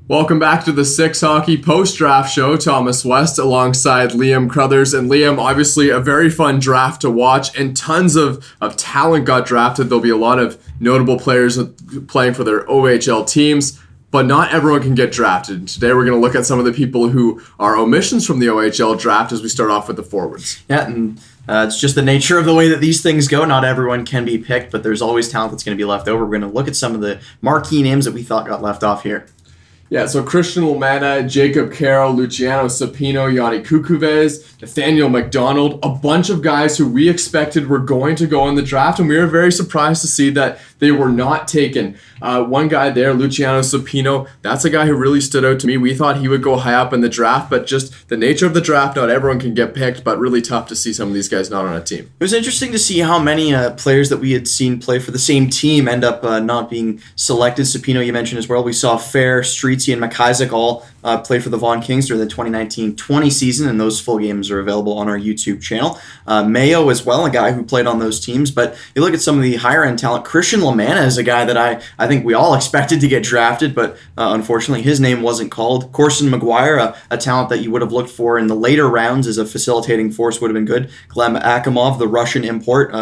Welcome back to the Six Hockey Post-Draft Show. Thomas West alongside Liam Crothers. And Liam, obviously a very fun draft to watch, and tons of talent got drafted. There'll be a lot of notable players playing for their OHL teams, but not everyone can get drafted. Today we're going to look at some of the people who are omissions from the OHL draft as we start off with the forwards. Yeah, and it's just the nature of the way that these things go. Not everyone can be picked, but there's always talent that's going to be left over. We're going to look at some of the marquee names that we thought got left off here. Yeah, so Kristian Lamanna, Jacob Carroll, Luciano Supino, Yianni Koukouves, Nathanial McDonald, a bunch of guys who we expected were going to go in the draft, and we were very surprised to see that they were not taken. One guy there, Luciano Supino, that's a guy who really stood out to me. We thought he would go high up in the draft, but just the nature of the draft, not everyone can get picked, but really tough to see some of these guys not on a team. It was interesting to see how many players that we had seen play for the same team end up not being selected. Supino, you mentioned as well. We saw Fehr, Strizzi, and McIsaac all play for the Vaughan Kings during the 2019-20 season, and those full games are available on our YouTube channel. Mayo as well, a guy who played on those teams, but you look at some of the higher-end talent. Kristian Lamanna is a guy that I think we all expected to get drafted, but unfortunately his name wasn't called. Corson Maguire, a talent that you would have looked for in the later rounds as a facilitating force, would have been good. Gleb Akimov, the Russian import,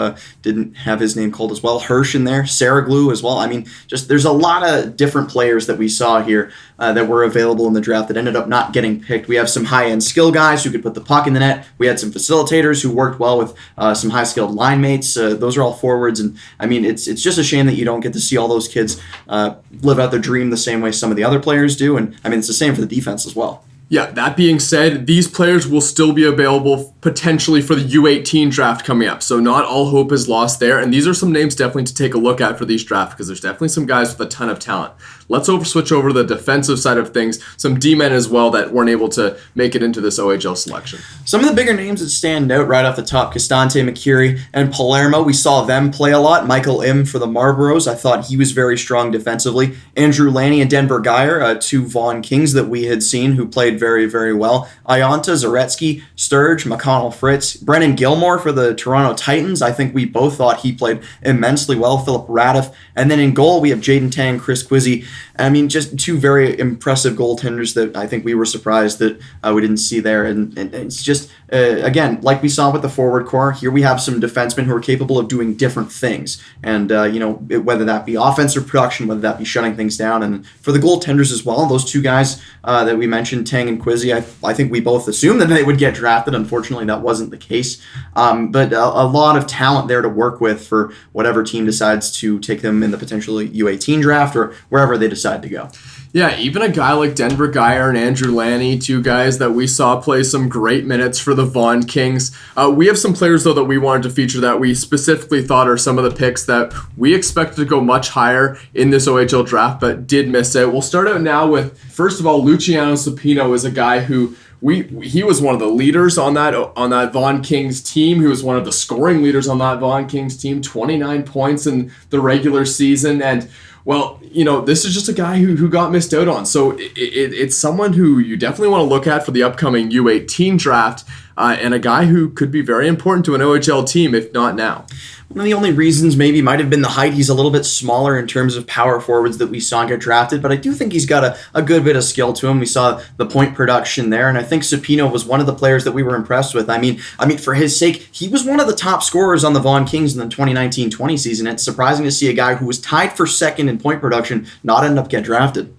didn't have his name called as well. Hirsch in there, Saroglou as well. I mean, just there's a lot of different players that we saw here that were available in the draft that ended up not getting picked. We have some high-end skill guys who could put the puck in the net. We had some facilitators who worked well with some high-skilled line mates. Those are all forwards, and I mean, it's just a shame that you don't get to see all those kids live out their dream the same way some of the other players do, and I mean, it's the same for the defense as well. Yeah, that being said, these players will still be available potentially for the U18 draft coming up. So not all hope is lost there. And these are some names definitely to take a look at for these drafts because there's definitely some guys with a ton of talent. Let's switch over to the defensive side of things. Some D-men as well that weren't able to make it into this OHL selection. Some of the bigger names that stand out right off the top, Costante, Macieri, and Palermo. We saw them play a lot. Michael Im for the Marlboros. I thought he was very strong defensively. Andrew Lanni and Denver Geyer, two Vaughan Kings that we had seen who played very, very well. Ionta, Zaretsky, Sturge, McConnell-Fritz, Brennan Gilmore for the Toronto Titans. I think we both thought he played immensely well. Philip Radiff. And then in goal, we have Jaden Tang, Chris Cooksey. I mean, just two very impressive goaltenders that I think we were surprised that we didn't see there. And it's just, again, like we saw with the forward core, here we have some defensemen who are capable of doing different things. And, whether that be offensive production, whether that be shutting things down. And for the goaltenders as well, those two guys that we mentioned, Tang and Cooksey, I think we both assumed that they would get drafted. Unfortunately, that wasn't the case. But a lot of talent there to work with for whatever team decides to take them in the potential U18 draft or wherever they decide to go. Yeah, even a guy like Denver Geyer and Andrew Lanni, two guys that we saw play some great minutes for the Vaughan Kings. We have some players, though, that we wanted to feature that we specifically thought are some of the picks that we expected to go much higher in this OHL draft, but did miss it. We'll start out now with, first of all, Luciano Supino is a guy who he was one of the leaders on that Vaughan Kings team. He was one of the scoring leaders on that Vaughan Kings team, 29 points in the regular season, and well, this is just a guy who got missed out on. So it's someone who you definitely want to look at for the upcoming U18 draft, and a guy who could be very important to an OHL team, if not now. One of the only reasons maybe might have been the height. He's a little bit smaller in terms of power forwards that we saw get drafted, but I do think he's got a good bit of skill to him. We saw the point production there, and I think Supino was one of the players that we were impressed with. I mean, for his sake, he was one of the top scorers on the Vaughan Kings in the 2019-20 season. It's surprising to see a guy who was tied for second in point production not end up get drafted.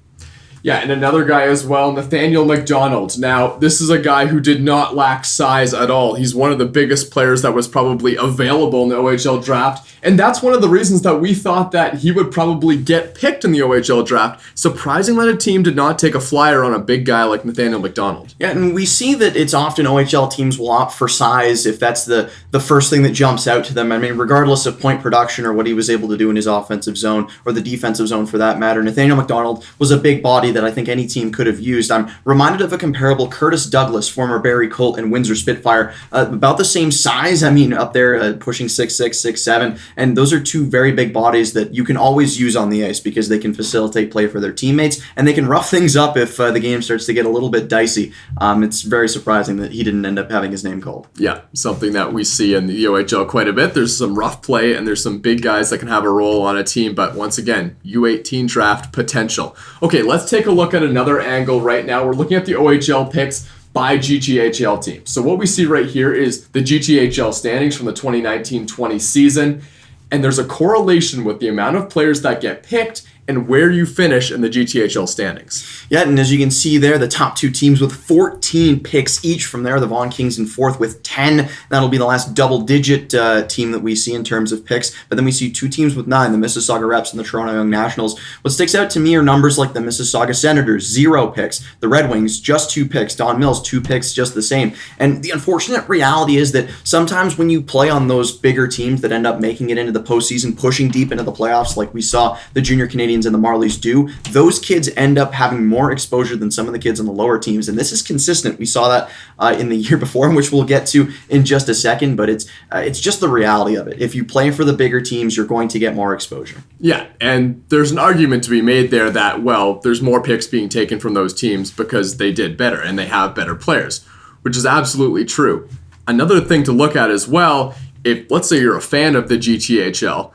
Yeah, and another guy as well, Nathanial McDonald. Now, this is a guy who did not lack size at all. He's one of the biggest players that was probably available in the OHL draft, and that's one of the reasons that we thought that he would probably get picked in the OHL draft. Surprising that a team did not take a flyer on a big guy like Nathanial McDonald. Yeah, and we see that it's often OHL teams will opt for size if that's the first thing that jumps out to them. I mean, regardless of point production or what he was able to do in his offensive zone or the defensive zone for that matter, Nathanial McDonald was a big body that I think any team could have used. I'm reminded of a comparable Curtis Douglas, former Barrie Colt and Windsor Spitfire, about the same size. I mean, up there pushing 6'6", 6'7", and those are two very big bodies that you can always use on the ice because they can facilitate play for their teammates and they can rough things up if the game starts to get a little bit dicey. It's very surprising that he didn't end up having his name called. Yeah, something that we see in the OHL quite a bit. There's some rough play and there's some big guys that can have a role on a team, but once again, U18 draft potential. Okay, let's take take a look at another angle right now. We're looking at the OHL picks by GTHL team. So what we see right here is the GTHL standings from the 2019-20 season, and there's a correlation with the amount of players that get picked and where you finish in the GTHL standings. Yeah, and as you can see there, the top two teams with 14 picks each. From there, the Vaughan Kings in fourth with 10. That'll be the last double-digit team that we see in terms of picks. But then we see two teams with 9, the Mississauga Reps and the Toronto Young Nationals. What sticks out to me are numbers like the Mississauga Senators, 0 picks. The Red Wings, just 2 picks. Don Mills, 2 picks, just the same. And the unfortunate reality is that sometimes when you play on those bigger teams that end up making it into the postseason, pushing deep into the playoffs like we saw the Junior Canadians and the Marlies do, those kids end up having more exposure than some of the kids on the lower teams, and this is consistent. We saw that in the year before, which we'll get to in just a second, but it's just the reality of it. If you play for the bigger teams, you're going to get more exposure. Yeah, and there's an argument to be made there that, well, there's more picks being taken from those teams because they did better and they have better players, which is absolutely true. Another thing to look at as well, if let's say you're a fan of the GTHL,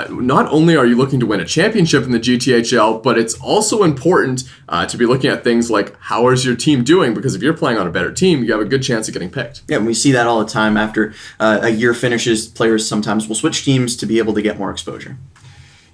not only are you looking to win a championship in the GTHL, but it's also important to be looking at things like how is your team doing? Because if you're playing on a better team, you have a good chance of getting picked. Yeah, and we see that all the time. After a year finishes, players sometimes will switch teams to be able to get more exposure.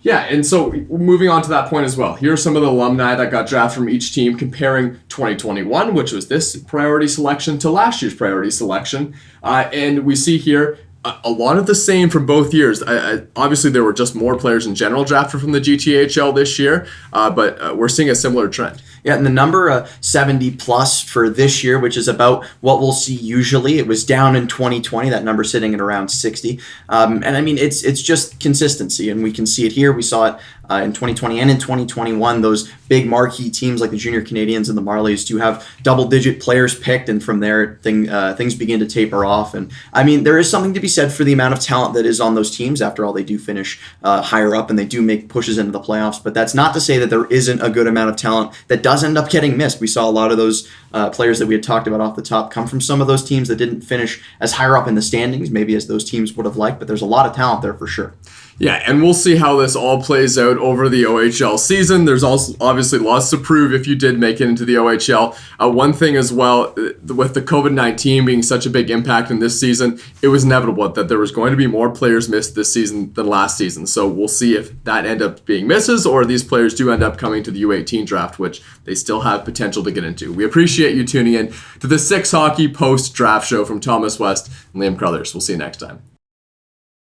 Yeah, and so moving on to that point as well, here are some of the alumni that got drafted from each team comparing 2021, which was this priority selection, to last year's priority selection. And we see here a lot of the same from both years. Obviously, there were just more players in general drafted from the GTHL this year, but we're seeing a similar trend. Yeah, and the number 70 plus for this year, which is about what we'll see usually. It was down in 2020, that number sitting at around 60. And I mean, it's just consistency, and we can see it here. We saw it in 2020 and in 2021. Those big marquee teams like the Junior Canadians and the Marlies do have double-digit players picked, and from there, things begin to taper off. And I mean, there is something to be said for the amount of talent that is on those teams. After all, they do finish higher up, and they do make pushes into the playoffs. But that's not to say that there isn't a good amount of talent that does end up getting missed. We saw a lot of those players that we had talked about off the top come from some of those teams that didn't finish as higher up in the standings, maybe as those teams would have liked, but there's a lot of talent there for sure. Yeah, and we'll see how this all plays out over the OHL season. There's also obviously lots to prove if you did make it into the OHL. One thing as well, with the COVID-19 being such a big impact in this season, it was inevitable that there was going to be more players missed this season than last season. So we'll see if that end up being misses or these players do end up coming to the U18 draft, which they still have potential to get into. We appreciate you tuning in to the 6 Hockey post-draft show from Thomas West and Liam Crothers. We'll see you next time.